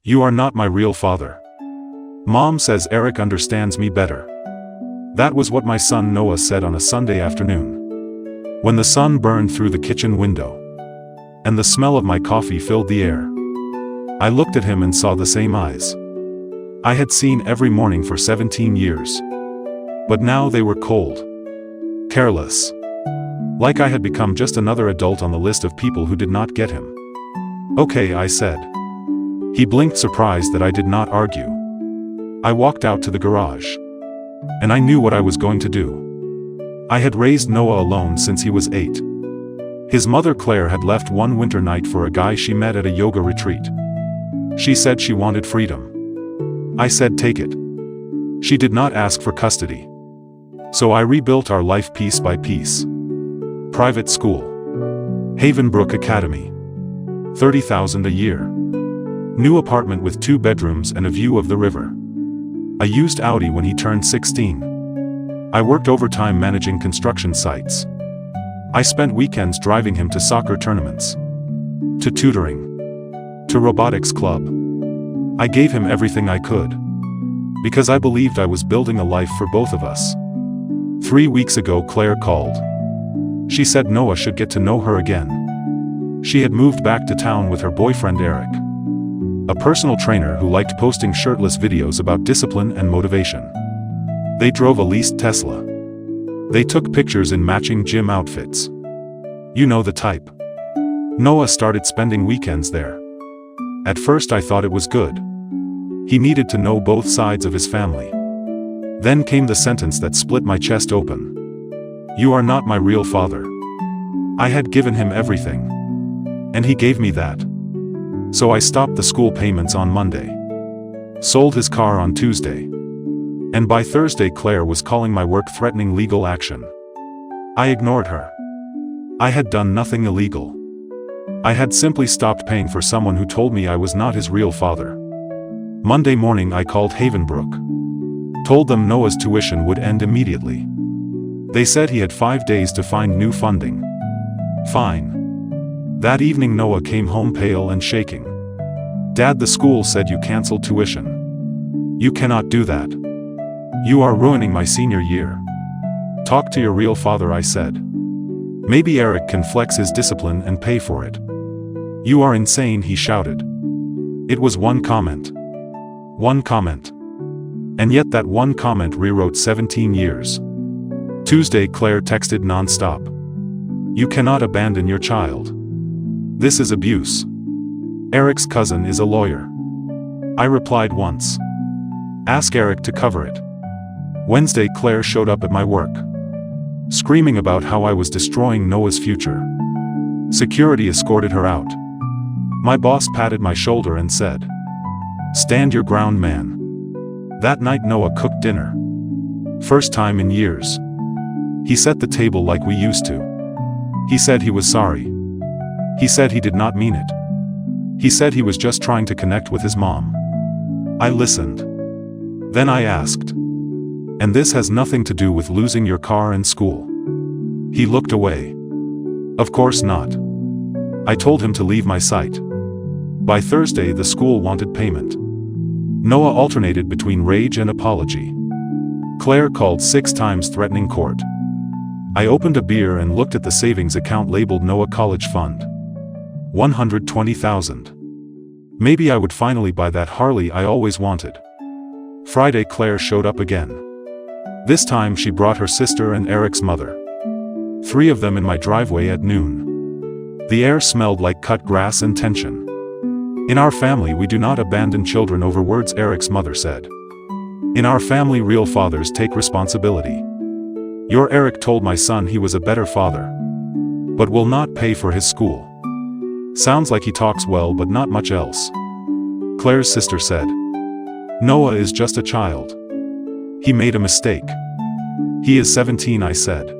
You are not my real father. Mom says Eric understands me better. That was what my son Noah said on a Sunday afternoon, when the sun burned through the kitchen window, and the smell of my coffee filled the air. I looked at him and saw the same eyes I had seen every morning for 17 years. But now they were cold, careless, like I had become just another adult on the list of people who did not get him. Okay, I said. He blinked, surprised that I did not argue. I walked out to the garage, and I knew what I was going to do. I had raised Noah alone since he was 8. His mother Claire had left one winter night for a guy she met at a yoga retreat. She said she wanted freedom. I said take it. She did not ask for custody. So I rebuilt our life piece by piece. Private school. Havenbrook Academy. $30,000 a year. New apartment with 2 bedrooms and a view of the river. A used Audi when he turned 16. I worked overtime managing construction sites. I spent weekends driving him to soccer tournaments, to tutoring, to robotics club. I gave him everything I could, because I believed I was building a life for both of us. 3 weeks ago Claire called. She said Noah should get to know her again. She had moved back to town with her boyfriend Eric, a personal trainer who liked posting shirtless videos about discipline and motivation. They drove a leased Tesla. They took pictures in matching gym outfits. You know the type. Noah started spending weekends there. At first I thought it was good. He needed to know both sides of his family. Then came the sentence that split my chest open. You are not my real father. I had given him everything, and he gave me that. So I stopped the school payments on Monday. Sold his car on Tuesday. And by Thursday Claire was calling my work threatening legal action. I ignored her. I had done nothing illegal. I had simply stopped paying for someone who told me I was not his real father. Monday morning I called Havenbrook. Told them Noah's tuition would end immediately. They said he had 5 days to find new funding. Fine. That evening Noah came home pale and shaking. Dad, the school said you canceled tuition. You cannot do that. You are ruining my senior year. Talk to your real father, I said. Maybe Eric can flex his discipline and pay for it. You are insane, he shouted. It was one comment. One comment. And yet that one comment rewrote 17 years. Tuesday Claire texted non-stop. You cannot abandon your child. This is abuse. Eric's cousin is a lawyer. I replied once. Ask Eric to cover it. Wednesday Claire showed up at my work, screaming about how I was destroying Noah's future. Security escorted her out. My boss patted my shoulder and said, Stand your ground, man. That night Noah cooked dinner. First time in years. He set the table like we used to. He said he was sorry. He said he did not mean it. He said he was just trying to connect with his mom. I listened. Then I asked, and this has nothing to do with losing your car and school? He looked away. Of course not. I told him to leave my site. By Thursday the school wanted payment. Noah alternated between rage and apology. Claire called 6 times threatening court. I opened a beer and looked at the savings account labeled Noah College Fund. $120,000. Maybe I would finally buy that Harley I always wanted. Friday Claire showed up again. This time she brought her sister and Eric's mother. 3 of them in my driveway at noon. The air smelled like cut grass and tension. In our family we do not abandon children over words, Eric's mother said. In our family real fathers take responsibility. Your Eric told my son he was a better father, but will not pay for his school. Sounds like he talks well but not much else. Claire's sister said. Noah is just a child. He made a mistake. He is 17, I said.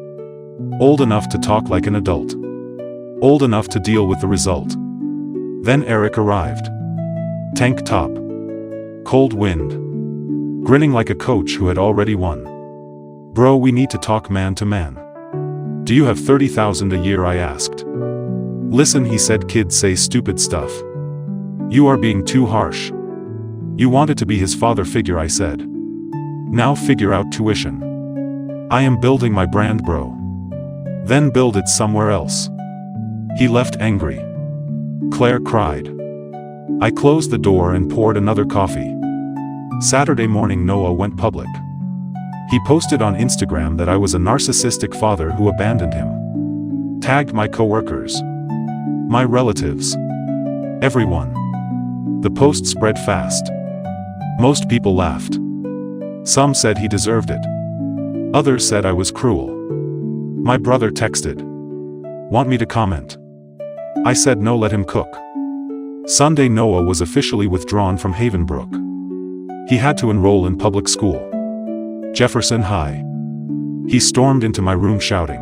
Old enough to talk like an adult. Old enough to deal with the result. Then Eric arrived. Tank top. Cold wind. Grinning like a coach who had already won. Bro, we need to talk man to man. Do you have $30,000 a year, I asked. Listen, he said, kids say stupid stuff. You are being too harsh. You wanted to be his father figure, I said. Now figure out tuition. I am building my brand, bro. Then build it somewhere else. He left angry. Claire cried. I closed the door and poured another coffee. Saturday morning, Noah went public. He posted on Instagram that I was a narcissistic father who abandoned him. Tagged my coworkers, my relatives, everyone. The post spread fast. Most people laughed. Some said he deserved it. Others said I was cruel. My brother texted, "Want me to comment?" I said no, let him cook. Sunday, Noah was officially withdrawn from Havenbrook. He had to enroll in public school, Jefferson High. He stormed into my room shouting,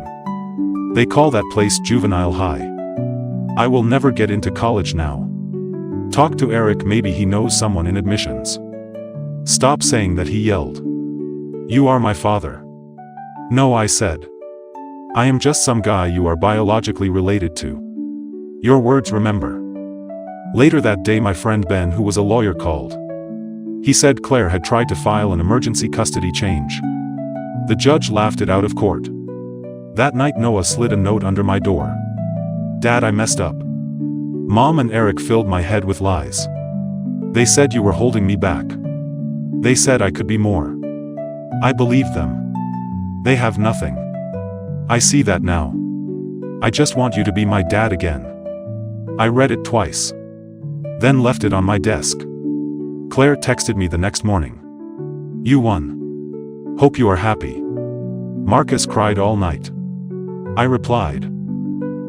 "They call that place Juvenile High. I will never get into college now. Talk to Eric, maybe he knows someone in admissions." Stop saying that, he yelled. You are my father. No, I said. I am just some guy you are biologically related to. Your words, remember. Later that day, my friend Ben, who was a lawyer, called. He said Claire had tried to file an emergency custody change. The judge laughed it out of court. That night, Noah slid a note under my door. Dad, I messed up. Mom and Eric filled my head with lies. They said you were holding me back. They said I could be more. I believed them. They have nothing. I see that now. I just want you to be my dad again. I read it twice. Then left it on my desk. Claire texted me the next morning. You won. Hope you are happy. Marcus cried all night. I replied.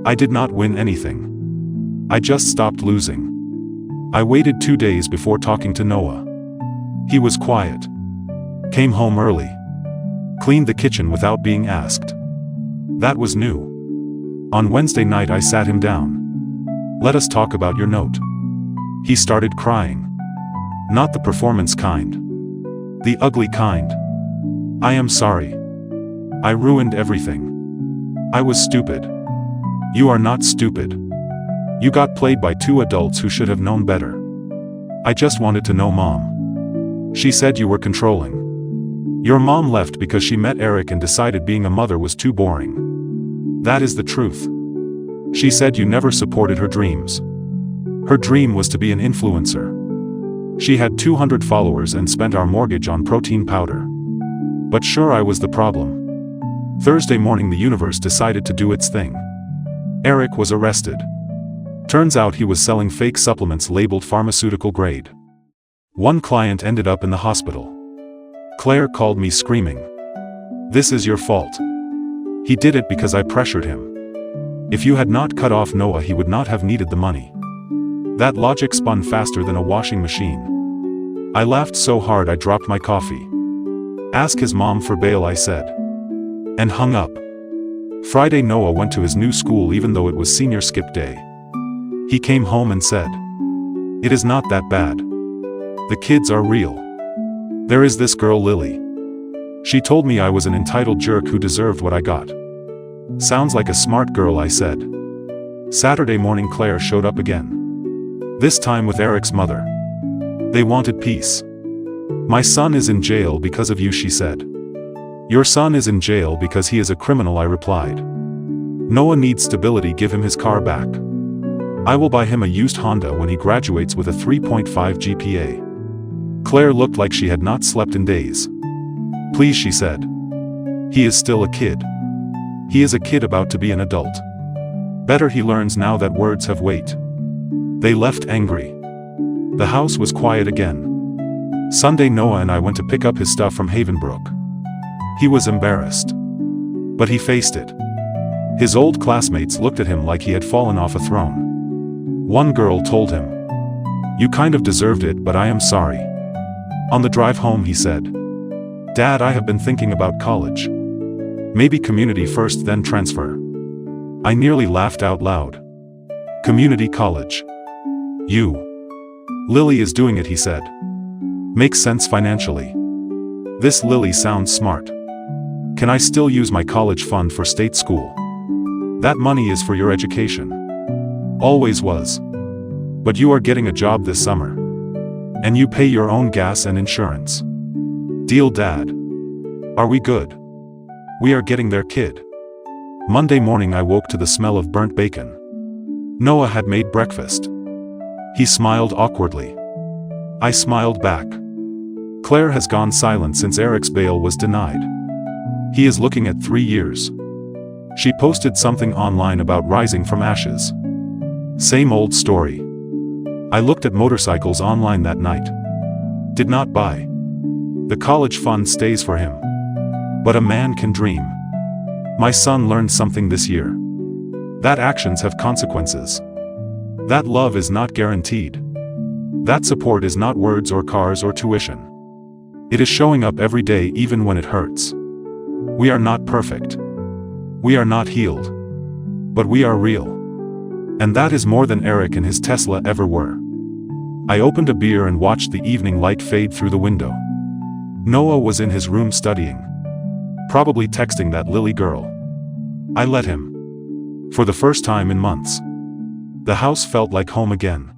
I did not win anything. I just stopped losing. I waited 2 days before talking to Noah. He was quiet. Came home early. Cleaned the kitchen without being asked. That was new. On Wednesday night, I sat him down. Let us talk about your note. He started crying. Not the performance kind. The ugly kind. I am sorry. I ruined everything. I was stupid. You are not stupid. You got played by 2 adults who should have known better. I just wanted to know, Mom. She said you were controlling. Your mom left because she met Eric and decided being a mother was too boring. That is the truth. She said you never supported her dreams. Her dream was to be an influencer. She had 200 followers and spent our mortgage on protein powder. But sure, I was the problem. Thursday morning, the universe decided to do its thing. Eric was arrested. Turns out he was selling fake supplements labeled pharmaceutical grade. One client ended up in the hospital. Claire called me screaming. This is your fault. He did it because I pressured him. If you had not cut off Noah, he would not have needed the money. That logic spun faster than a washing machine. I laughed so hard I dropped my coffee. Ask his mom for bail, I said. And hung up. Friday, Noah went to his new school even though it was senior skip day. He came home and said, "It is not that bad. The kids are real. There is this girl Lily. She told me I was an entitled jerk who deserved what I got." Sounds like a smart girl, I said. Saturday morning, Claire showed up again. This time with Eric's mother. They wanted peace. My son is in jail because of you, she said. Your son is in jail because he is a criminal, I replied. Noah needs stability, give him his car back. I will buy him a used Honda when he graduates with a 3.5 GPA. Claire looked like she had not slept in days. Please, she said. He is still a kid. He is a kid about to be an adult. Better he learns now that words have weight. They left angry. The house was quiet again. Sunday, Noah and I went to pick up his stuff from Havenbrook. He was embarrassed. But he faced it. His old classmates looked at him like he had fallen off a throne. One girl told him, "You kind of deserved it, but I am sorry." On the drive home, he said, "Dad, I have been thinking about college. Maybe community first, then transfer." I nearly laughed out loud. Community college. You. Lily is doing it, he said. Makes sense financially. This Lily sounds smart. Can I still use my college fund for state school? That money is for your education. Always was. But you are getting a job this summer. And you pay your own gas and insurance. Deal, Dad. Are we good? We are getting there, kid. Monday morning I woke to the smell of burnt bacon. Noah had made breakfast. He smiled awkwardly. I smiled back. Claire has gone silent since Eric's bail was denied. He is looking at 3 years. She posted something online about rising from ashes. Same old story. I looked at motorcycles online that night. Did not buy. The college fund stays for him. But a man can dream. My son learned something this year. That actions have consequences. That love is not guaranteed. That support is not words or cars or tuition. It is showing up every day even when it hurts. We are not perfect. We are not healed. But we are real. And that is more than Eric and his Tesla ever were. I opened a beer and watched the evening light fade through the window. Noah was in his room studying. Probably texting that Lily girl. I let him. For the first time in months. The house felt like home again.